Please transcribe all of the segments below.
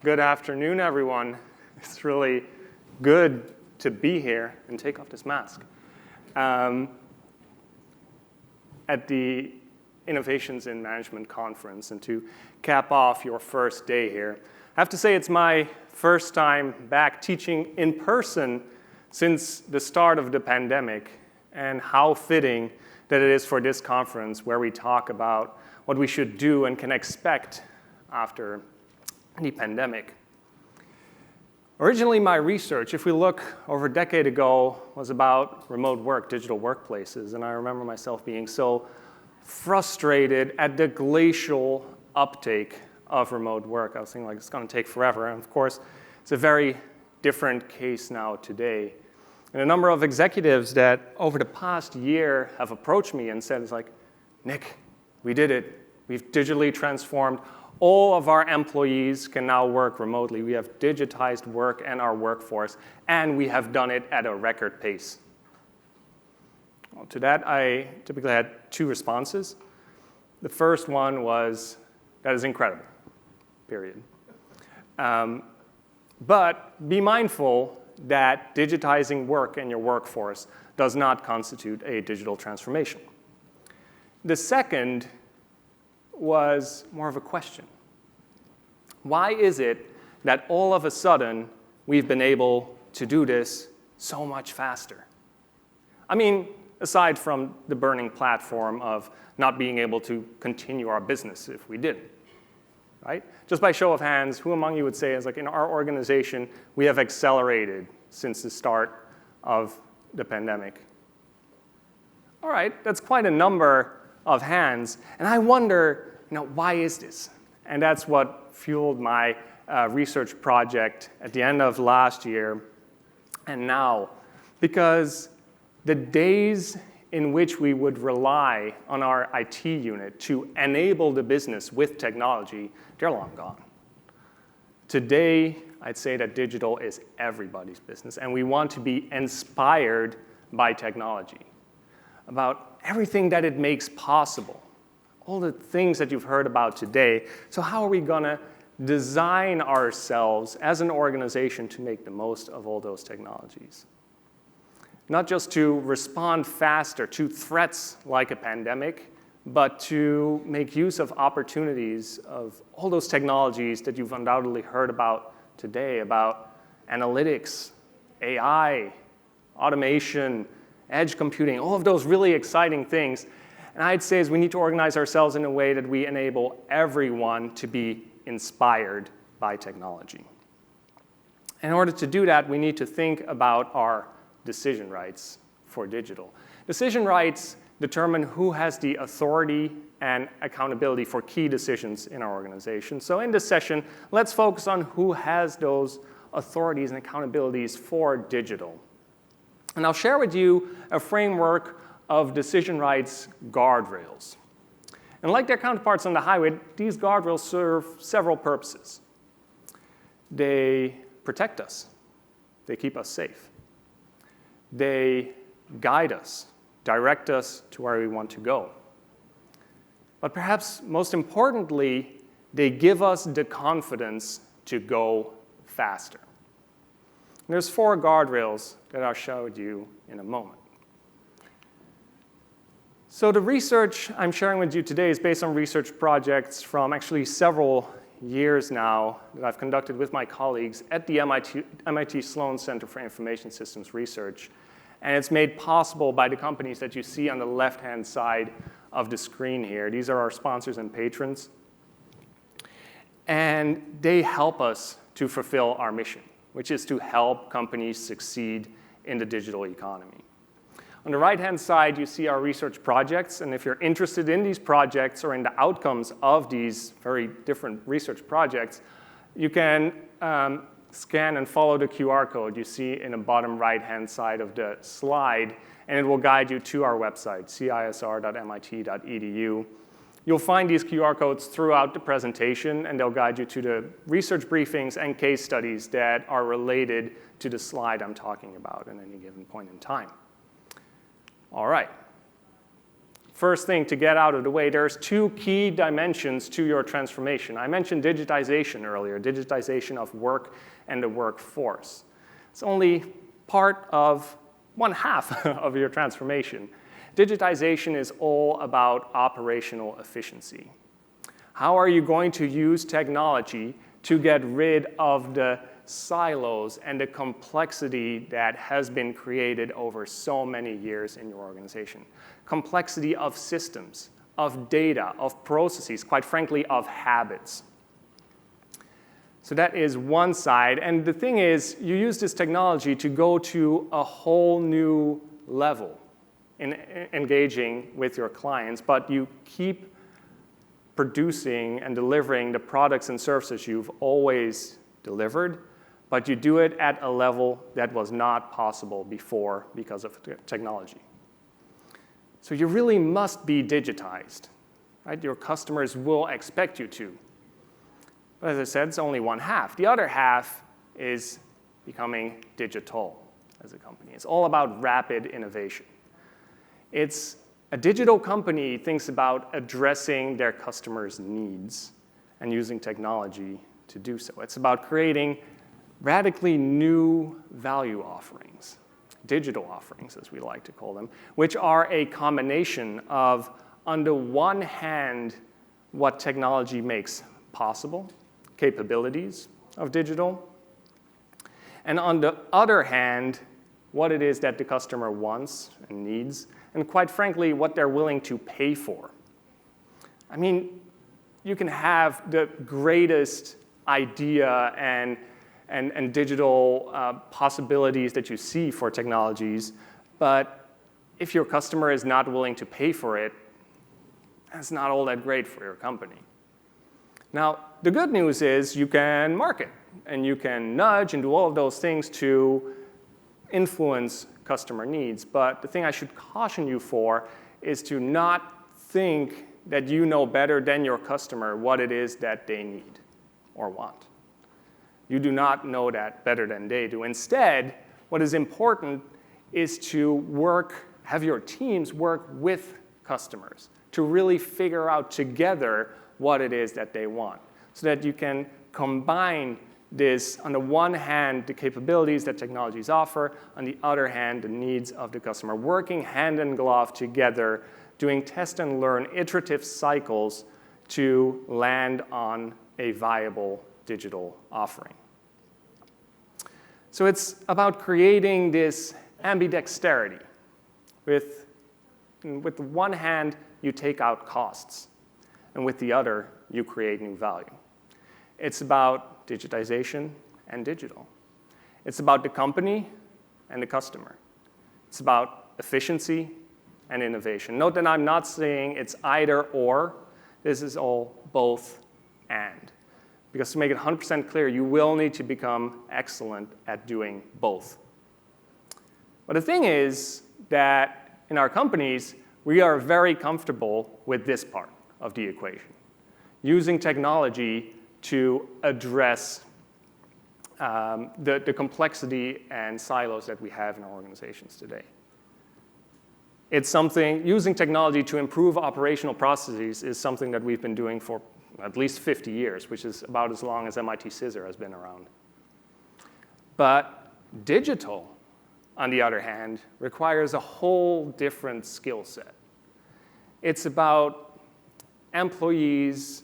Good afternoon, everyone. It's really good to be here and take off this mask. At the Innovations in Management Conference, and to cap off your first day here, I have to say it's my first time back teaching in person since the start of the pandemic, and how fitting that it is for this conference where we talk about what we should do and can expect after the pandemic. Originally, my research, if we look over a decade ago, was about remote work, digital workplaces, and I remember myself being so frustrated at the glacial uptake of remote work. I was thinking, like, it's going to take forever, and of course, it's a very different case now today. And a number of executives that over the past year have approached me and said, it's like, Nick, we did it. We've digitally transformed. All of our employees can now work remotely. We have digitized work and our workforce, and we have done it at a record pace. Well, to that, I typically had two responses. The first one was, that is incredible, period. But be mindful that digitizing work and your workforce does not constitute a digital transformation. The second was more of a question. Why is it that all of a sudden we've been able to do this so much faster? I mean, aside from the burning platform of not being able to continue our business if we didn't, right? Just by show of hands, who among you would say is like, in our organization, we have accelerated since the start of the pandemic? All right, that's quite a number of hands, and I wonder, why is this? And that's what fueled my research project at the end of last year and now, because the days in which we would rely on our IT unit to enable the business with technology, they're long gone. Today, I'd say that digital is everybody's business, and we want to be inspired by technology, about everything that it makes possible, all the things that you've heard about today. So how are we going to design ourselves as an organization to make the most of all those technologies? Not just to respond faster to threats like a pandemic, but to make use of opportunities of all those technologies that you've undoubtedly heard about today, about analytics, AI, automation, edge computing, all of those really exciting things. And I'd say is we need to organize ourselves in a way that we enable everyone to be inspired by technology. In order to do that, we need to think about our decision rights for digital. Decision rights determine who has the authority and accountability for key decisions in our organization. So in this session, let's focus on who has those authorities and accountabilities for digital. And I'll share with you a framework of decision rights guardrails. And like their counterparts on the highway, these guardrails serve several purposes. They protect us. They keep us safe. They guide us, direct us to where we want to go. But perhaps most importantly, they give us the confidence to go faster. And there's 4 guardrails that I'll show you in a moment. So the research I'm sharing with you today is based on research projects from actually several years now that I've conducted with my colleagues at the MIT Sloan Center for Information Systems Research. And it's made possible by the companies that you see on the left-hand side of the screen here. These are our sponsors and patrons. And they help us to fulfill our mission, which is to help companies succeed in the digital economy. On the right-hand side, you see our research projects, and if you're interested in these projects or in the outcomes of these very different research projects, you can scan and follow the QR code you see in the bottom right-hand side of the slide, and it will guide you to our website, cisr.mit.edu. You'll find these QR codes throughout the presentation, and they'll guide you to the research briefings and case studies that are related to the slide I'm talking about at any given point in time. All right. first thing to get out of the way, there's two key dimensions to your transformation. I mentioned digitization earlier, digitization of work and the workforce. It's only part of one half of your transformation. Digitization is all about operational efficiency. How are you going to use technology to get rid of the silos and the complexity that has been created over so many years in your organization? Complexity of systems, of data, of processes, quite frankly, of habits. So that is one side. And the thing is, you use this technology to go to a whole new level in engaging with your clients, but you keep producing and delivering the products and services you've always delivered, but you do it at a level that was not possible before because of technology. So you really must be digitized, right? Your customers will expect you to. But as I said, it's only one half. The other half is becoming digital as a company. It's all about rapid innovation. A digital company thinks about addressing their customers' needs and using technology to do so. It's about creating radically new value offerings, digital offerings, as we like to call them, which are a combination of, on the one hand, what technology makes possible, capabilities of digital, and on the other hand, what it is that the customer wants and needs, and quite frankly, what they're willing to pay for. I mean, you can have the greatest idea and digital possibilities that you see for technologies, but if your customer is not willing to pay for it, that's not all that great for your company. Now, the good news is you can market, and you can nudge and do all of those things to influence customer needs. But the thing I should caution you for is to not think that you know better than your customer what it is that they need or want. You do not know that better than they do. Instead, what is important is to have your teams work with customers to really figure out together what it is that they want, so that you can combine this, on the one hand, the capabilities that technologies offer, on the other hand, the needs of the customer, working hand in glove together, doing test and learn iterative cycles to land on a viable digital offering. So it's about creating this ambidexterity. With the one hand, you take out costs, and with the other, you create new value. It's about digitization and digital. It's about the company and the customer. It's about efficiency and innovation. Note that I'm not saying it's either or. This is all both and. Because to make it 100% clear, you will need to become excellent at doing both. But the thing is that in our companies, we are very comfortable with this part of the equation, using technology to address the complexity and silos that we have in our organizations today. It's something, using technology to improve operational processes is something that we've been doing for at least 50 years, which is about as long as MIT Scissor has been around. But digital, on the other hand, requires a whole different skill set. It's about employees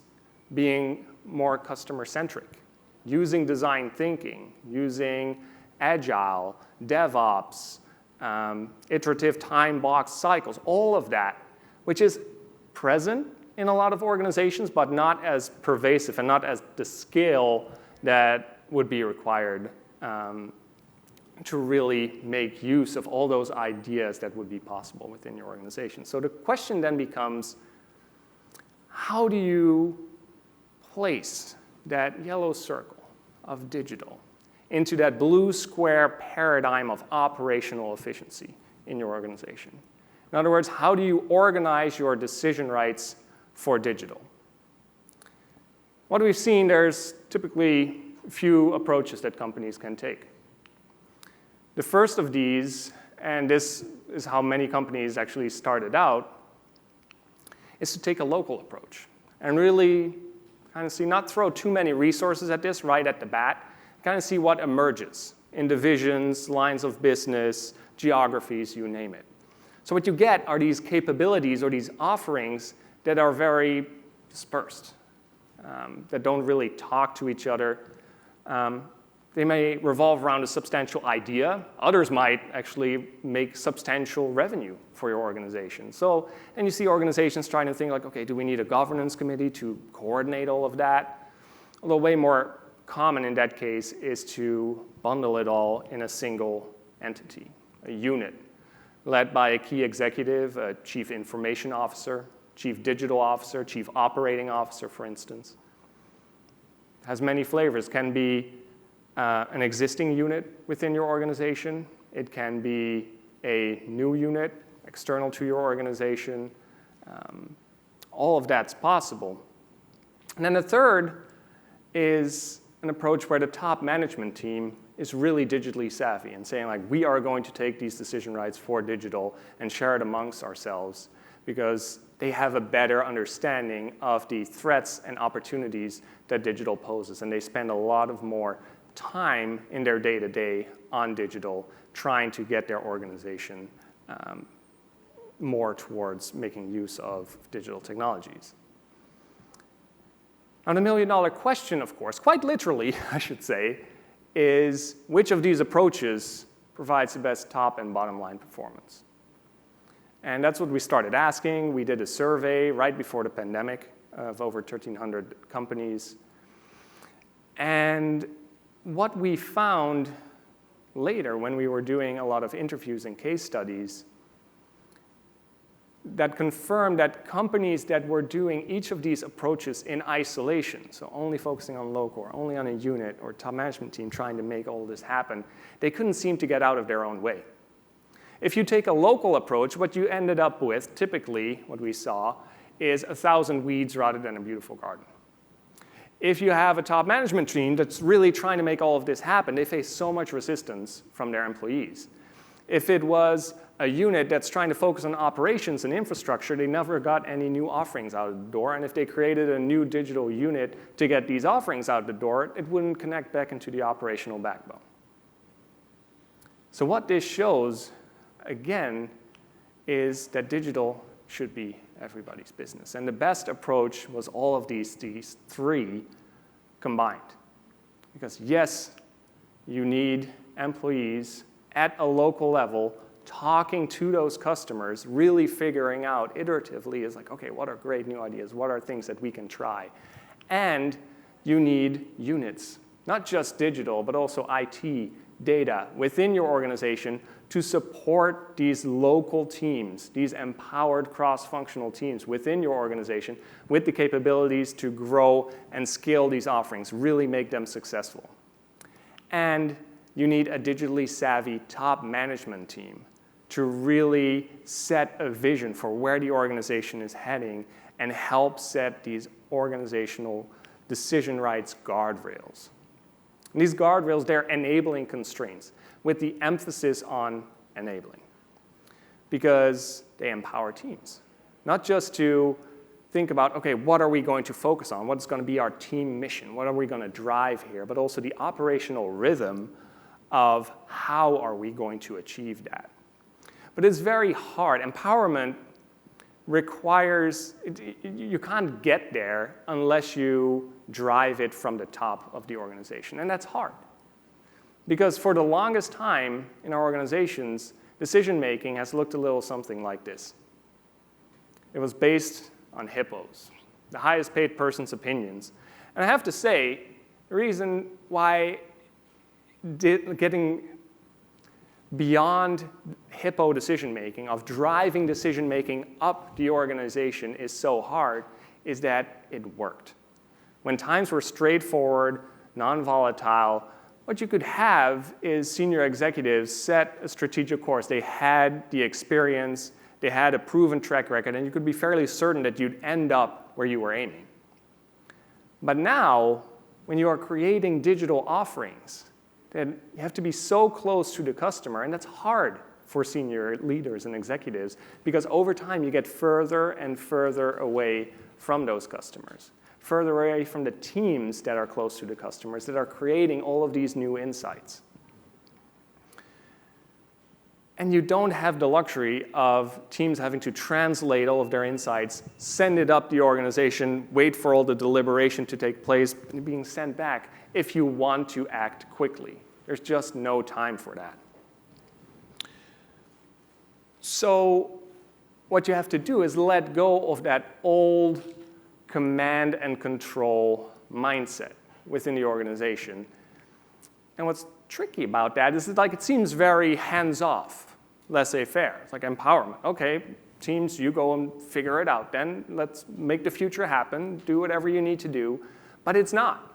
being more customer-centric, using design thinking, using agile, DevOps, iterative time-box cycles, all of that, which is present in a lot of organizations, but not as pervasive and not as the scale that would be required to really make use of all those ideas that would be possible within your organization. So the question then becomes, how do you place that yellow circle of digital into that blue square paradigm of operational efficiency in your organization? In other words, how do you organize your decision rights for digital? What we've seen, there's typically a few approaches that companies can take. The first of these, and this is how many companies actually started out, is to take a local approach and really kind of see, not throw too many resources at this right at the bat, kind of see what emerges in divisions, lines of business, geographies, you name it. So what you get are these capabilities or these offerings that are very dispersed, that don't really talk to each other. They may revolve around a substantial idea. Others might actually make substantial revenue for your organization. So, and you see organizations trying to think like, okay, do we need a governance committee to coordinate all of that? Although way more common in that case is to bundle it all in a single entity, a unit, led by a key executive, a chief information officer, chief digital officer, chief operating officer, for instance. It has many flavors. Can be an existing unit within your organization. It can be a new unit external to your organization. All of that's possible. And then the third is an approach where the top management team is really digitally savvy and saying like, we are going to take these decision rights for digital and share it amongst ourselves because they have a better understanding of the threats and opportunities that digital poses. And they spend a lot of more time in their day-to-day on digital, trying to get their organization more towards making use of digital technologies. Now, the million-dollar question, of course, quite literally, I should say, is which of these approaches provides the best top and bottom line performance? And that's what we started asking. We did a survey right before the pandemic of over 1,300 companies. And what we found later when we were doing a lot of interviews and case studies that confirmed that companies that were doing each of these approaches in isolation, so only focusing on local or only on a unit or top management team trying to make all this happen, they couldn't seem to get out of their own way. If you take a local approach, what you ended up with, typically what we saw, is 1,000 weeds rather than a beautiful garden. If you have a top management team that's really trying to make all of this happen, they face so much resistance from their employees. If it was a unit that's trying to focus on operations and infrastructure, they never got any new offerings out of the door. And if they created a new digital unit to get these offerings out the door, it wouldn't connect back into the operational backbone. So what this shows, again, is that digital should be everybody's business. And the best approach was all of these three combined. Because yes, you need employees at a local level talking to those customers, really figuring out iteratively is like, okay, what are great new ideas? What are things that we can try? And you need units, not just digital, but also IT, data within your organization to support these local teams, these empowered cross-functional teams within your organization with the capabilities to grow and scale these offerings, really make them successful. And you need a digitally savvy top management team to really set a vision for where the organization is heading and help set these organizational decision rights guardrails. And these guardrails, they're enabling constraints with the emphasis on enabling because they empower teams. Not just to think about, okay, what are we going to focus on? What's going to be our team mission? What are we going to drive here? But also the operational rhythm of how are we going to achieve that. But it's very hard. Empowerment requires, you can't get there unless you drive it from the top of the organization. And that's hard. Because for the longest time in our organizations, decision-making has looked a little something like this. It was based on hippos, the highest paid person's opinions. And I have to say, the reason why getting beyond hippo decision-making, of driving decision-making up the organization is so hard, is that it worked. When times were straightforward, non-volatile, what you could have is senior executives set a strategic course. They had the experience, they had a proven track record, and you could be fairly certain that you'd end up where you were aiming. But now, when you are creating digital offerings, then you have to be so close to the customer, and that's hard for senior leaders and executives, because over time you get further and further away from those customers, further away from the teams that are close to the customers that are creating all of these new insights. And you don't have the luxury of teams having to translate all of their insights, send it up the organization, wait for all the deliberation to take place, and being sent back if you want to act quickly. There's just no time for that. So what you have to do is let go of that old command and control mindset within the organization. And what's tricky about that is that, it seems very hands-off, laissez-faire. It's like empowerment. Okay, teams, you go and figure it out. Then let's make the future happen. Do whatever you need to do. But it's not.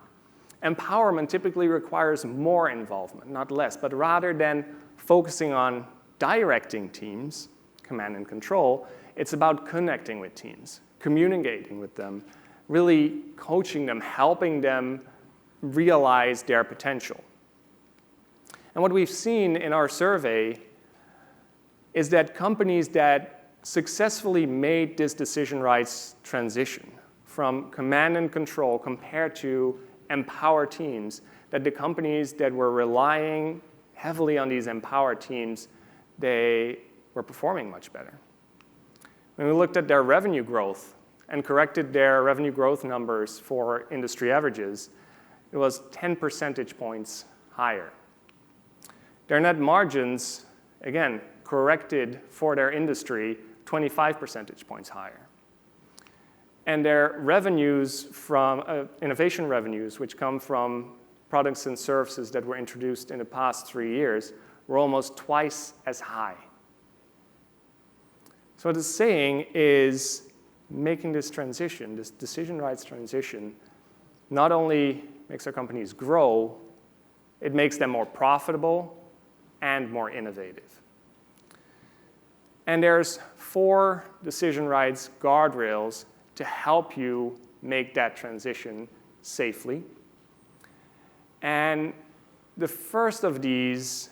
Empowerment typically requires more involvement, not less. But rather than focusing on directing teams, command and control, it's about connecting with teams, communicating with them, really coaching them, helping them realize their potential. And what we've seen in our survey is that companies that successfully made this decision rights transition from command and control compared to empower teams, that the companies that were relying heavily on these empowered teams, they were performing much better. When we looked at their revenue growth and corrected their revenue growth numbers for industry averages, it was 10 percentage points higher. Their net margins, again, corrected for their industry, 25 percentage points higher. And their revenues from innovation revenues, which come from products and services that were introduced in the past 3 years, were almost twice as high. So what it's saying is making this transition, this decision rights transition, not only makes our companies grow, it makes them more profitable and more innovative. And there's 4 decision rights guardrails to help you make that transition safely. And the first of these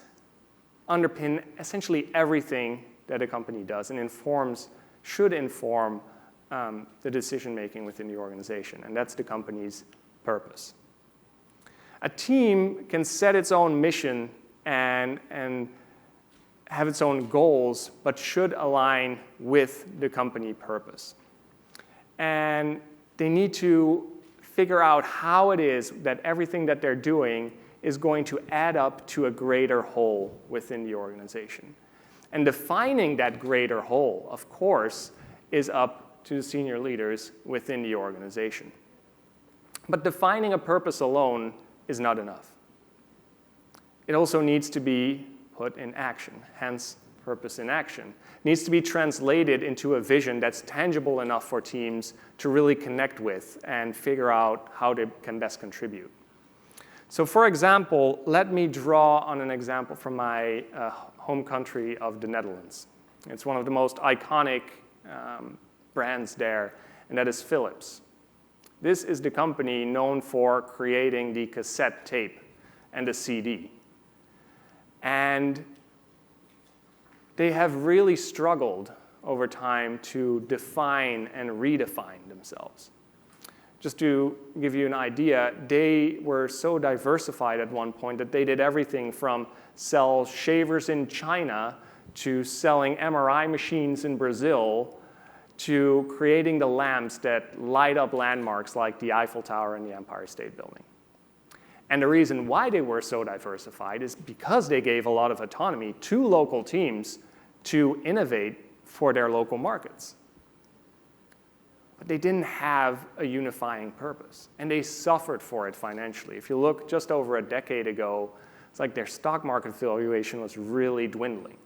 underpin essentially everything that a company does and should inform the decision-making within the organization, and that's the company's purpose. A team can set its own mission and have its own goals, but should align with the company purpose. And they need to figure out how it is that everything that they're doing is going to add up to a greater whole within the organization. And defining that greater whole, of course, is up to the senior leaders within the organization. But defining a purpose alone is not enough. It also needs to be put in action, hence purpose in action. It needs to be translated into a vision that's tangible enough for teams to really connect with and figure out how they can best contribute. So for example, let me draw on an example from my home country of the Netherlands. It's one of the most iconic brands there, and that is Phillips. This is the company known for creating the cassette tape and the CD. And they have really struggled over time to define and redefine themselves. Just to give you an idea, they were so diversified at one point that they did everything from sell shavers in China to selling MRI machines in Brazil to creating the lamps that light up landmarks like the Eiffel Tower and the Empire State Building. And the reason why they were so diversified is because they gave a lot of autonomy to local teams to innovate for their local markets. But they didn't have a unifying purpose, and they suffered for it financially. If you look just over a decade ago, it's like their stock market valuation was really dwindling.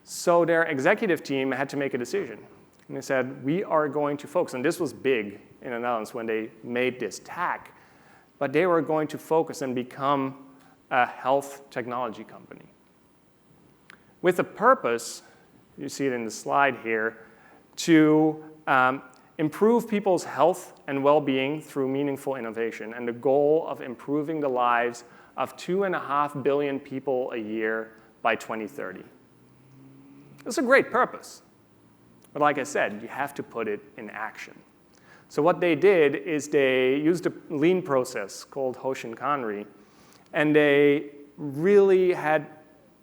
So their executive team had to make a decision. And they said, we are going to focus, and this was big in the Netherlands when they made this tack, but they were going to focus and become a health technology company. With a purpose, you see it in the slide here, to improve people's health and well-being through meaningful innovation, and the goal of improving the lives of 2.5 billion people a year by 2030. It's a great purpose. But like I said, you have to put it in action. So what they did is they used a lean process called Hoshinkanri, and they really had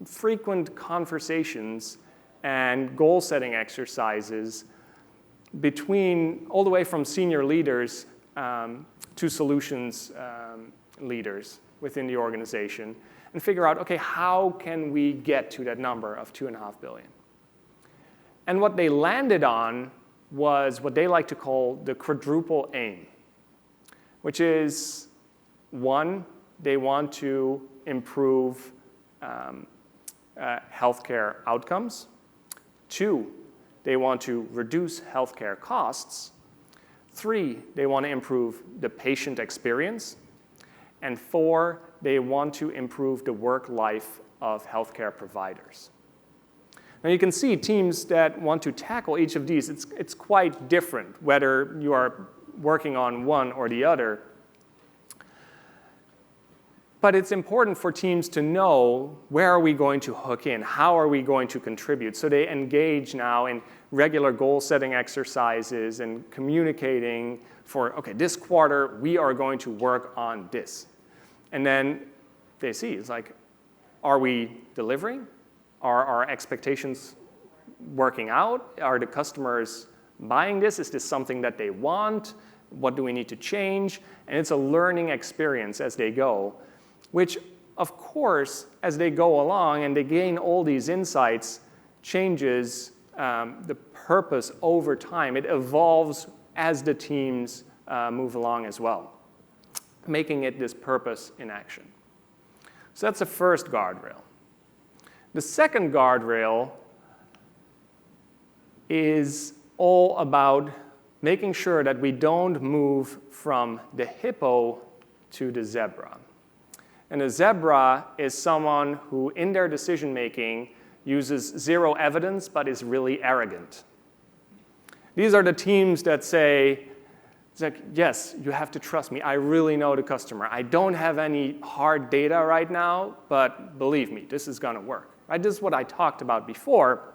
frequent conversations and goal-setting exercises between all the way from senior leaders to solutions leaders within the organization, and figure out, okay, how can we get to that number of 2.5 billion? And what they landed on was what they like to call the Quadruple Aim, which is, one, they want to improve healthcare outcomes. Two, they want to reduce healthcare costs. Three, they want to improve the patient experience. And four, they want to improve the work life of healthcare providers. Now you can see teams that want to tackle each of these, it's quite different whether you are working on one or the other. But it's important for teams to know, where are we going to hook in? How are we going to contribute? So they engage now in regular goal-setting exercises and communicating for, okay, this quarter we are going to work on this. And then they see, it's like, are we delivering? Are our expectations working out? Are the customers buying this? Is this something that they want? What do we need to change? And it's a learning experience as they go, which, of course, as they go along and they gain all these insights, changes the purpose over time. It evolves as the teams move along as well, making it this purpose in action. So that's the first guardrail. The second guardrail is all about making sure that we don't move from the hippo to the zebra. And a zebra is someone who, in their decision-making, uses zero evidence but is really arrogant. These are the teams that say, it's like, yes, you have to trust me. I really know the customer. I don't have any hard data right now, but believe me, this is going to work. Right? This is what I talked about before.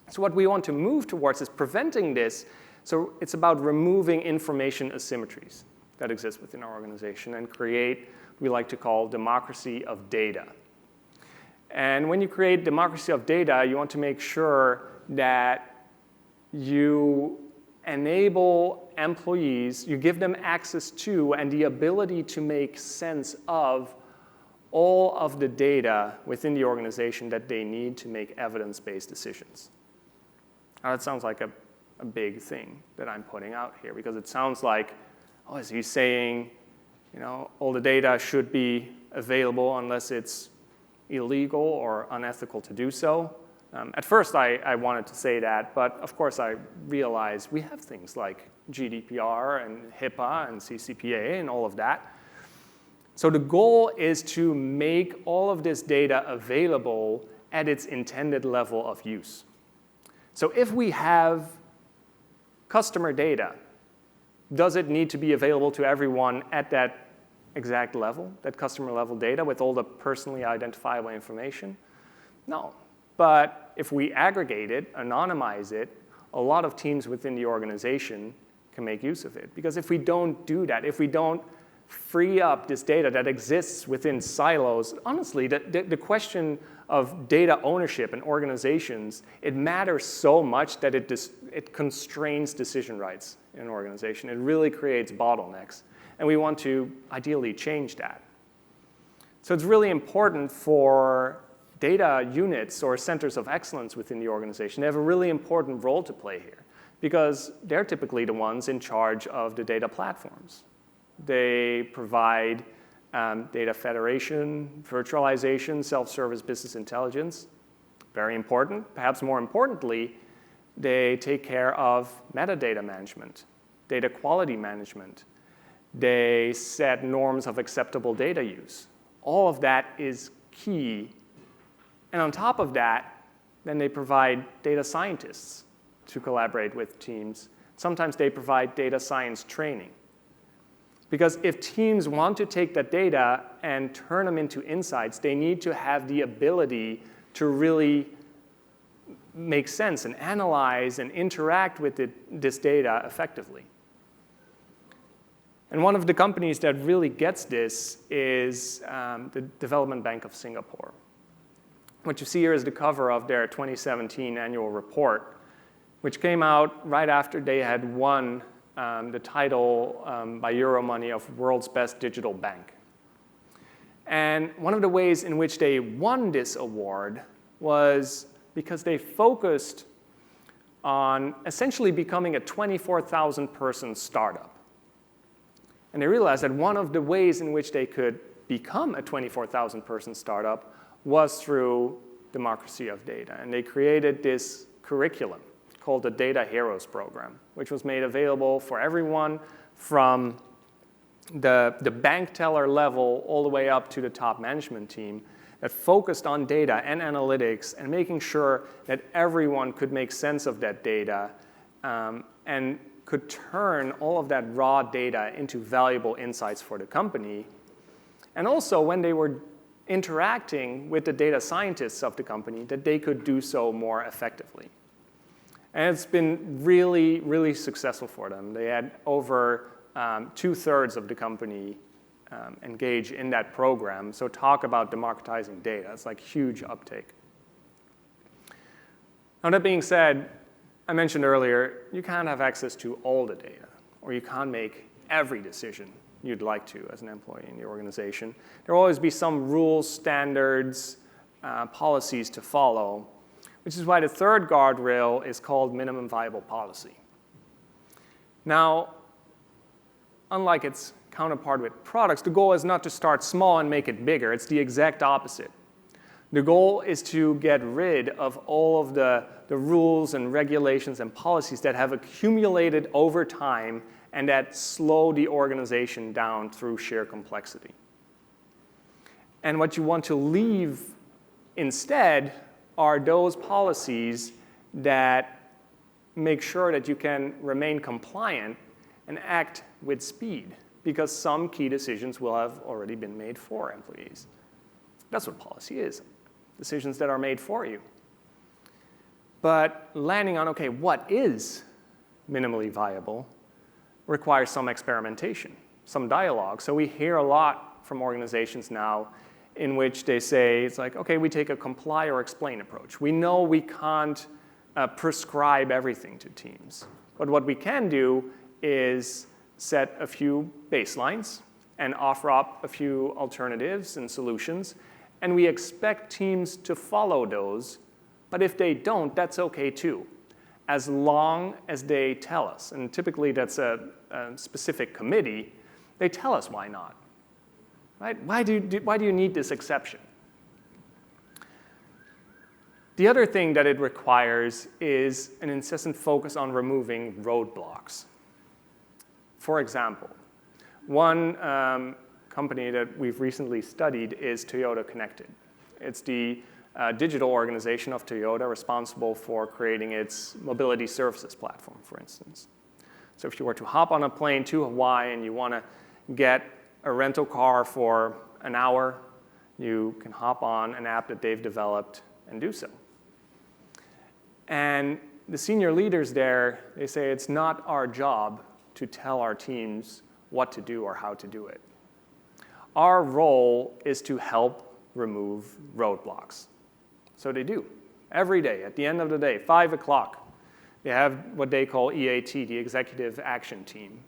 So what we want to move towards is preventing this. So it's about removing information asymmetries that exist within our organization and create what we like to call democracy of data. And when you create democracy of data, you want to make sure that you enable employees, you give them access to and the ability to make sense of all of the data within the organization that they need to make evidence-based decisions. Now that sounds like a big thing that I'm putting out here, because it sounds like, oh, is he saying, all the data should be available unless it's illegal or unethical to do so? At first, I wanted to say that, but of course I realized we have things like GDPR and HIPAA and CCPA and all of that. So the goal is to make all of this data available at its intended level of use. So if we have customer data, does it need to be available to everyone at that exact level, that customer level data with all the personally identifiable information? No. But if we aggregate it, anonymize it, a lot of teams within the organization can make use of it. Because if we don't do that, if we don't free up this data that exists within silos, honestly, the question of data ownership in organizations, it matters so much that it constrains decision rights in an organization. It really creates bottlenecks. And we want to ideally change that. So it's really important for data units or centers of excellence within the organization. They have a really important role to play here because they're typically the ones in charge of the data platforms. They provide data federation, virtualization, self-service business intelligence. Very important. Perhaps more importantly, they take care of metadata management, data quality management. They set norms of acceptable data use. All of that is key. And on top of that, then they provide data scientists to collaborate with teams. Sometimes they provide data science training. Because if teams want to take that data and turn them into insights, they need to have the ability to really make sense and analyze and interact with this data effectively. And one of the companies that really gets this is the Development Bank of Singapore. What you see here is the cover of their 2017 annual report, which came out right after they had won the title by Euromoney of World's Best Digital Bank. And one of the ways in which they won this award was because they focused on essentially becoming a 24,000-person startup. And they realized that one of the ways in which they could become a 24,000-person startup was through democracy of data. And they created this curriculum called the Data Heroes Program, which was made available for everyone from the bank teller level all the way up to the top management team that focused on data and analytics and making sure that everyone could make sense of that data and could turn all of that raw data into valuable insights for the company. And also, when they were interacting with the data scientists of the company, that they could do so more effectively. And it's been really, really successful for them. They had over 2/3 of the company engage in that program. So talk about democratizing data. It's like huge uptake. Now, that being said, I mentioned earlier, you can't have access to all the data, or you can't make every decision you'd like to as an employee in the organization. There will always be some rules, standards, policies to follow, which is why the third guardrail is called minimum viable policy. Now, unlike its counterpart with products, the goal is not to start small and make it bigger. It's the exact opposite. The goal is to get rid of all of the rules and regulations and policies that have accumulated over time and that slow the organization down through sheer complexity. And what you want to leave instead are those policies that make sure that you can remain compliant and act with speed, because some key decisions will have already been made for employees. That's what policy is, decisions that are made for you. But landing on, okay, what is minimally viable requires some experimentation, some dialogue. So we hear a lot from organizations now in which they say, it's like, okay, we take a comply or explain approach. We know we can't prescribe everything to teams. But what we can do is set a few baselines and offer up a few alternatives and solutions. And we expect teams to follow those. But if they don't, that's OK too, as long as they tell us. And typically, that's a specific committee. They tell us why not. Right? Why do you need this exception? The other thing that it requires is an incessant focus on removing roadblocks. For example, one company that we've recently studied is Toyota Connected. It's the digital organization of Toyota responsible for creating its mobility services platform, for instance. So if you were to hop on a plane to Hawaii and you want to get a rental car for an hour, you can hop on an app that they've developed and do so. And the senior leaders there, they say it's not our job to tell our teams what to do or how to do it. Our role is to help remove roadblocks. So they do. Every day, at the end of the day, 5 o'clock, they have what they call EAT, the Executive Action Team.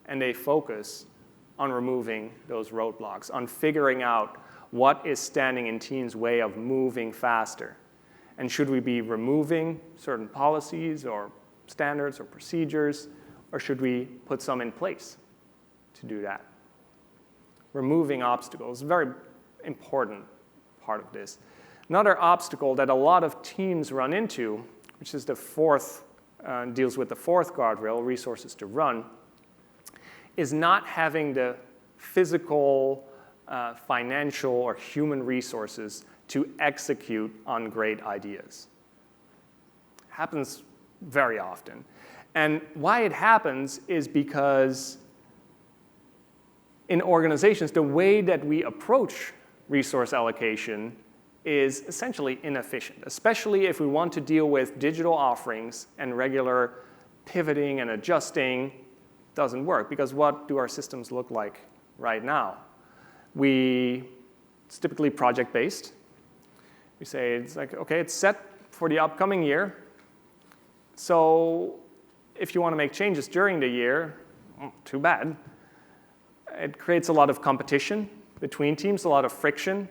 And they focus on removing those roadblocks, on figuring out what is standing in teams' way of moving faster. And should we be removing certain policies or standards or procedures, or should we put some in place to do that? Removing obstacles is a very important part of this. Another obstacle that a lot of teams run into, which is the fourth, deals with the fourth guardrail, resources to run, is not having the physical, financial, or human resources to execute on great ideas. It happens very often. And why it happens is because in organizations, the way that we approach resource allocation is essentially inefficient, especially if we want to deal with digital offerings and regular pivoting and adjusting. Doesn't work, because what do our systems look like right now? It's typically project-based. We say it's like, okay, it's set for the upcoming year. So if you want to make changes during the year, too bad. It creates a lot of competition between teams, a lot of friction.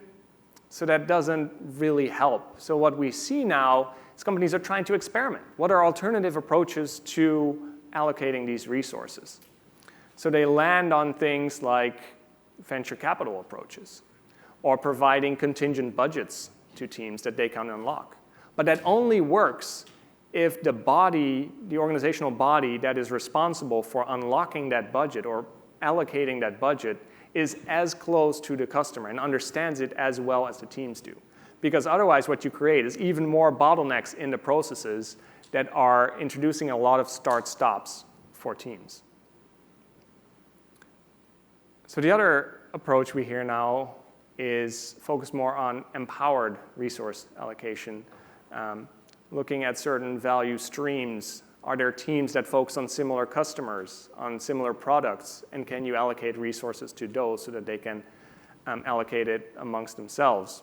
So that doesn't really help. So what we see now is companies are trying to experiment. What are alternative approaches to allocating these resources? So they land on things like venture capital approaches, or providing contingent budgets to teams that they can unlock. But that only works if the organizational body that is responsible for unlocking that budget or allocating that budget is as close to the customer and understands it as well as the teams do. Because otherwise what you create is even more bottlenecks in the processes that are introducing a lot of start-stops for teams. So the other approach we hear now is focused more on empowered resource allocation, looking at certain value streams. Are there teams that focus on similar customers, on similar products, and can you allocate resources to those so that they can allocate it amongst themselves?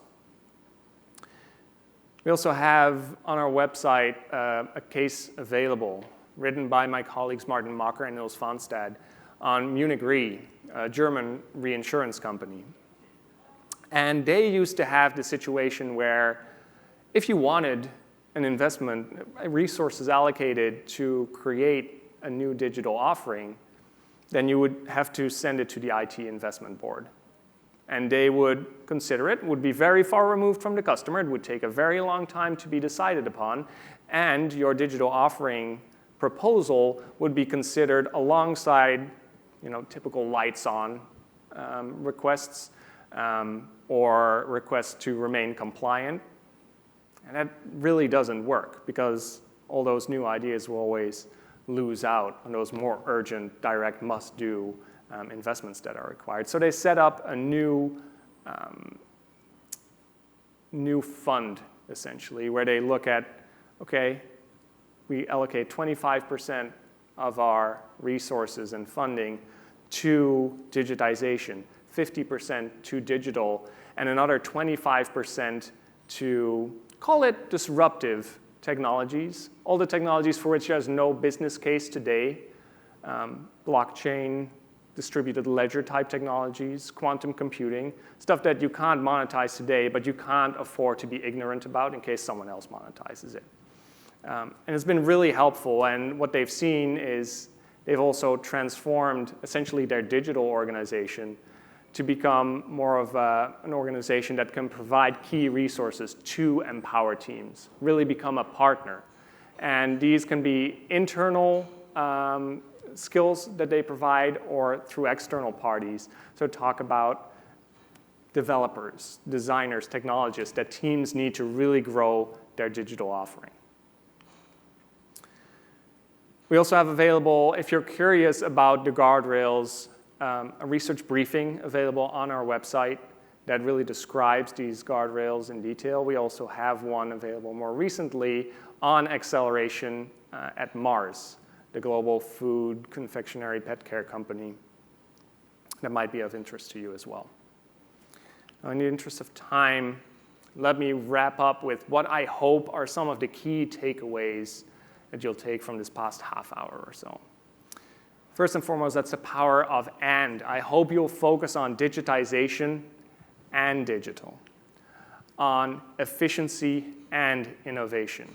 We also have on our website a case available written by my colleagues Martin Mocker and Nils Fonstad on Munich Re, a German reinsurance company. And they used to have the situation where if you wanted an investment, resources allocated to create a new digital offering, then you would have to send it to the IT investment board. And they would consider it, would be very far removed from the customer, it would take a very long time to be decided upon, and your digital offering proposal would be considered alongside typical lights on requests or requests to remain compliant. And that really doesn't work, because all those new ideas will always lose out on those more urgent, direct, must-do investments that are required. So they set up a new fund, essentially, where they look at, okay, we allocate 25% of our resources and funding to digitization, 50% to digital, and another 25% to, call it disruptive technologies, all the technologies for which there's no business case today, blockchain, distributed ledger type technologies, quantum computing, stuff that you can't monetize today, but you can't afford to be ignorant about in case someone else monetizes it. And it's been really helpful, and what they've seen is they've also transformed essentially their digital organization to become more of an organization that can provide key resources to empower teams, really become a partner. And these can be internal skills that they provide or through external parties. So talk about developers, designers, technologists that teams need to really grow their digital offering. We also have available, if you're curious about the guardrails, a research briefing available on our website that really describes these guardrails in detail. We also have one available more recently on acceleration at Mars, the global food, confectionery, pet care company that might be of interest to you as well. Now, in the interest of time, let me wrap up with what I hope are some of the key takeaways that you'll take from this past half hour or so. First and foremost, that's the power of and. I hope you'll focus on digitization and digital, on efficiency and innovation,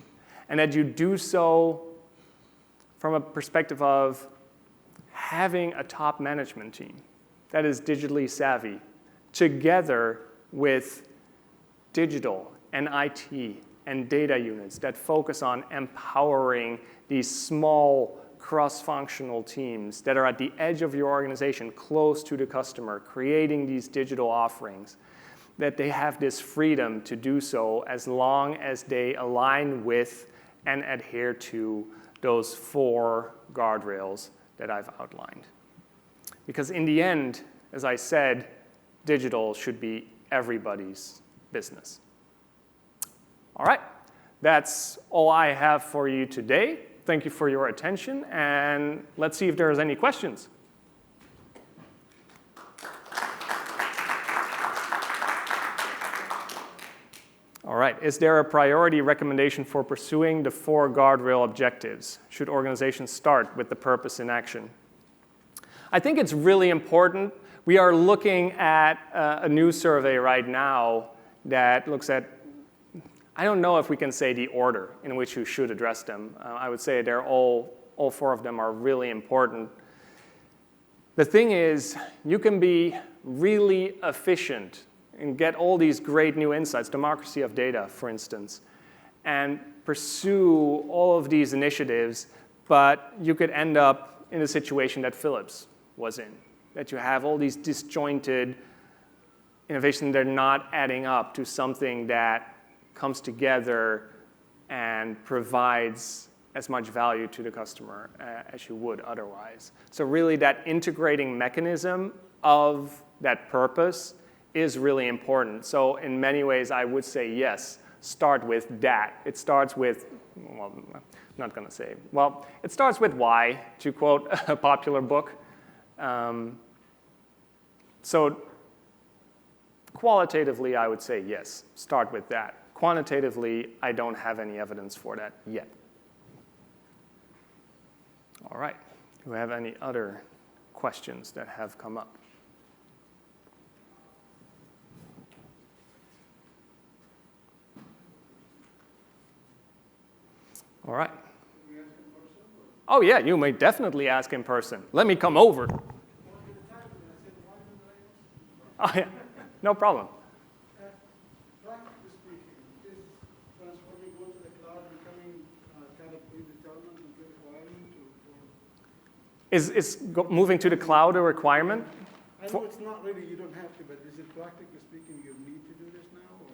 and that you do so from a perspective of having a top management team that is digitally savvy, together with digital and IT and data units that focus on empowering these small cross-functional teams that are at the edge of your organization, close to the customer, creating these digital offerings, that they have this freedom to do so as long as they align with and adhere to those 4 guardrails that I've outlined. Because in the end, as I said, digital should be everybody's business. All right, that's all I have for you today. Thank you for your attention, and let's see if there's any questions. All right, is there a priority recommendation for pursuing the 4 guardrail objectives? Should organizations start with the purpose in action? I think it's really important. We are looking at a new survey right now that looks at, I don't know if we can say the order in which you should address them. I would say they're all 4 of them are really important. The thing is, you can be really efficient and get all these great new insights, democracy of data, for instance, and pursue all of these initiatives, but you could end up in a situation that Phillips was in, that you have all these disjointed innovations that are not adding up to something that comes together and provides as much value to the customer as you would otherwise. So really that integrating mechanism of that purpose is really important. So in many ways, I would say yes, start with that. It starts with, well, I'm not going to say, well, it starts with why, to quote a popular book. So qualitatively, I would say yes, start with that. Quantitatively, I don't have any evidence for that yet. All right, do we have any other questions that have come up? All right. Oh, yeah, you may definitely ask in person. Let me come over. Oh, yeah, no problem. Practically speaking, is transforming going to the cloud becoming kind of predetermined and requirement? Is moving to the cloud a requirement? I know it's not really, you don't have to, but is it practically speaking you need to do this now? Or?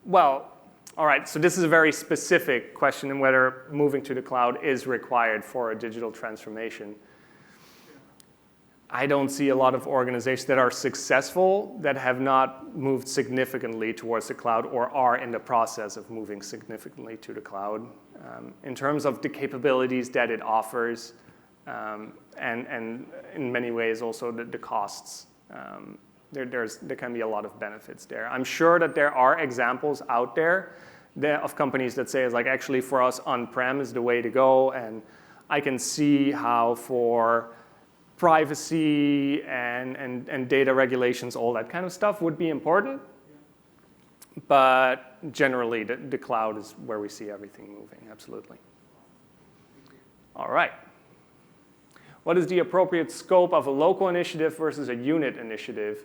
Well, all right, so this is a very specific question in whether moving to the cloud is required for a digital transformation. I don't see a lot of organizations that are successful that have not moved significantly towards the cloud or are in the process of moving significantly to the cloud. In terms of the capabilities that it offers, and in many ways also the costs, there can be a lot of benefits there. I'm sure that there are examples out there of companies that say, like, actually for us on-prem is the way to go, and I can see how for privacy and data regulations, all that kind of stuff would be important. Yeah. But generally, the cloud is where we see everything moving, absolutely. All right. What is the appropriate scope of a local initiative versus a unit initiative?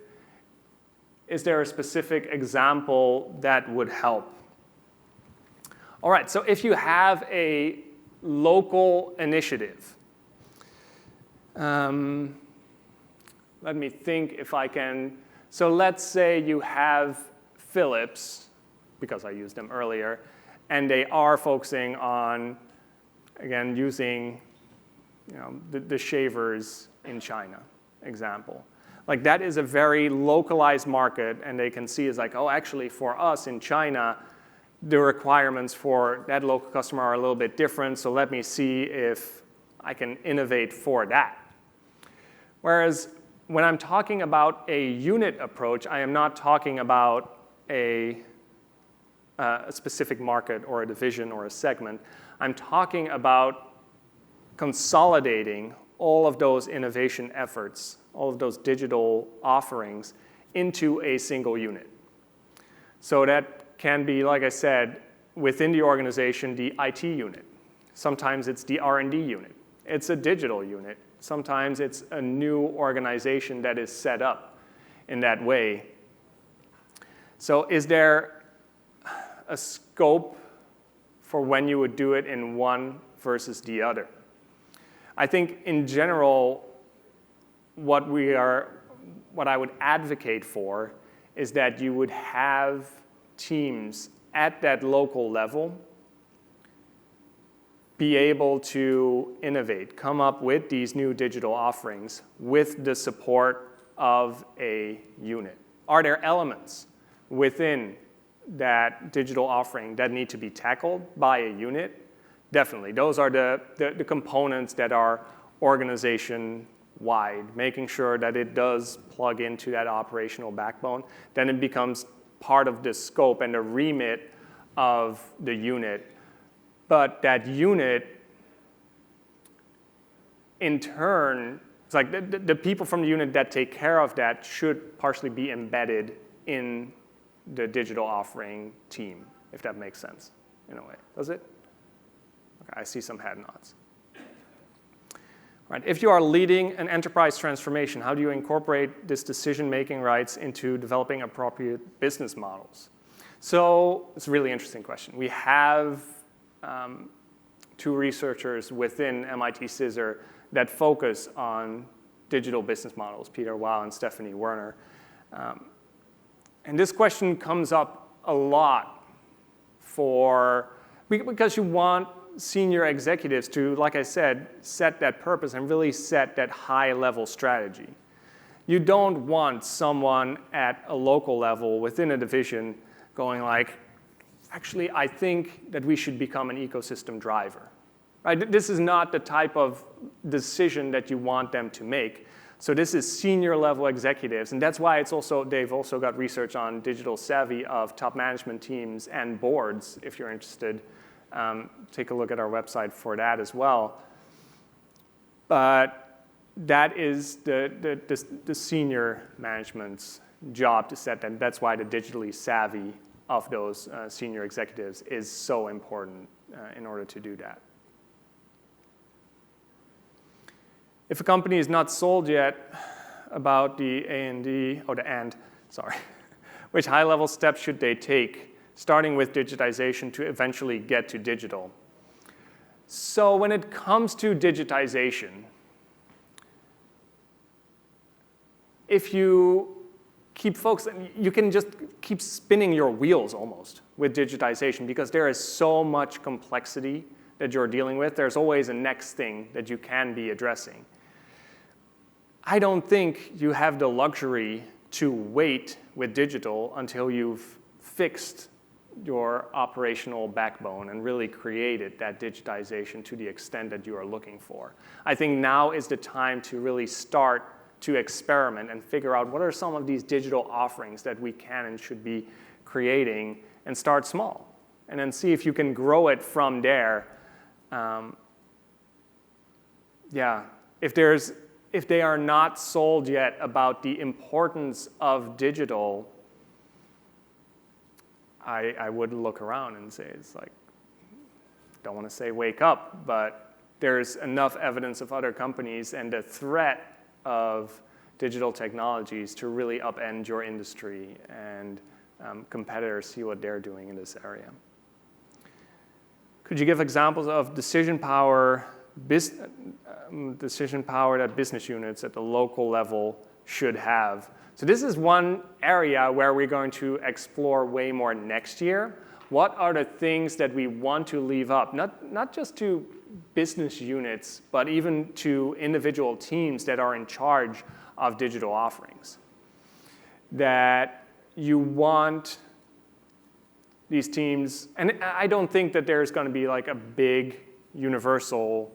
Is there a specific example that would help? All right, so if you have a local initiative, let me think if I can. So let's say you have Phillips, because I used them earlier, and they are focusing on, again, using the shavers in China, example. Like that is a very localized market, and they can see is like, oh, actually for us in China, the requirements for that local customer are a little bit different, so let me see if I can innovate for that. Whereas when I'm talking about a unit approach, I am not talking about a specific market or a division or a segment. I'm talking about consolidating all of those innovation efforts, all of those digital offerings into a single unit. So that can be, like I said, within the organization, the IT unit. Sometimes it's the R&D unit. It's a digital unit. Sometimes it's a new organization that is set up in that way. So is there a scope for when you would do it in one versus the other? I think in general, what I would advocate for is that you would have teams at that local level be able to innovate, come up with these new digital offerings with the support of a unit. Are there elements within that digital offering that need to be tackled by a unit, definitely. Those are the components that are organization-wide, making sure that it does plug into that operational backbone. Then it becomes part of the scope and the remit of the unit. But that unit, in turn, it's like the people from the unit that take care of that should partially be embedded in the digital offering team, if that makes sense in a way. Does it? Okay, I see some head nods. Right. If you are leading an enterprise transformation, how do you incorporate this decision-making rights into developing appropriate business models? So it's a really interesting question. We have two researchers within MIT CISR that focus on digital business models, Peter Weil and Stephanie Werner. And this question comes up a lot because you want senior executives to, like I said, set that purpose and really set that high-level strategy. You don't want someone at a local level within a division going like, actually, I think that we should become an ecosystem driver. Right? This is not the type of decision that you want them to make. So this is senior level executives, and that's why they've also got research on digital savvy of top management teams and boards, if you're interested. Take a look at our website for that as well. But that is the senior management's job to set that. That's why the digitally savvy of those senior executives is so important in order to do that. If a company is not sold yet about the which high-level steps should they take, starting with digitization to eventually get to digital? So when it comes to digitization, if you keep focusing, you can just keep spinning your wheels almost with digitization because there is so much complexity that you're dealing with. There's always a next thing that you can be addressing. I don't think you have the luxury to wait with digital until you've fixed your operational backbone and really created that digitization to the extent that you are looking for. I think now is the time to really start to experiment and figure out what are some of these digital offerings that we can and should be creating, and start small. And then see if you can grow it from there. If they are not sold yet about the importance of digital, I would look around and say, it's like, don't want to say wake up, but there's enough evidence of other companies and the threat of digital technologies to really upend your industry, and competitors see what they're doing in this area. Could you give examples of decision power that business units at the local level should have? So this is one area where we're going to explore way more next year. What are the things that we want to leave up, not just to business units, but even to individual teams that are in charge of digital offerings? That you want these teams, and I don't think that there's going to be like a big universal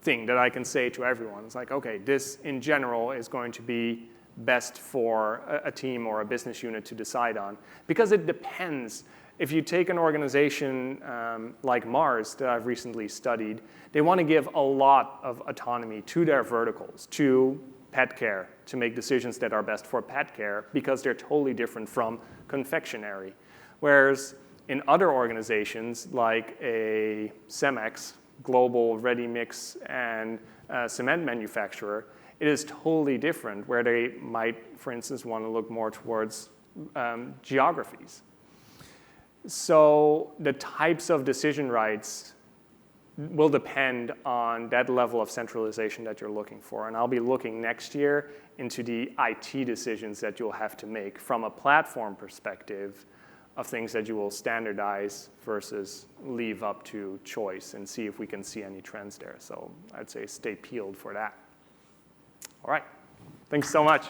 thing that I can say to everyone. It's like, okay, this in general is going to be best for a team or a business unit to decide on. Because it depends. If you take an organization like Mars that I've recently studied, they want to give a lot of autonomy to their verticals, to pet care, to make decisions that are best for pet care because they're totally different from confectionery. Whereas in other organizations like a Cemex, global ready-mix and cement manufacturer, it is totally different where they might, for instance, want to look more towards geographies. So the types of decision rights will depend on that level of centralization that you're looking for. And I'll be looking next year into the IT decisions that you'll have to make from a platform perspective of things that you will standardize versus leave up to choice, and see if we can see any trends there. So I'd say stay peeled for that. All right. Thanks so much.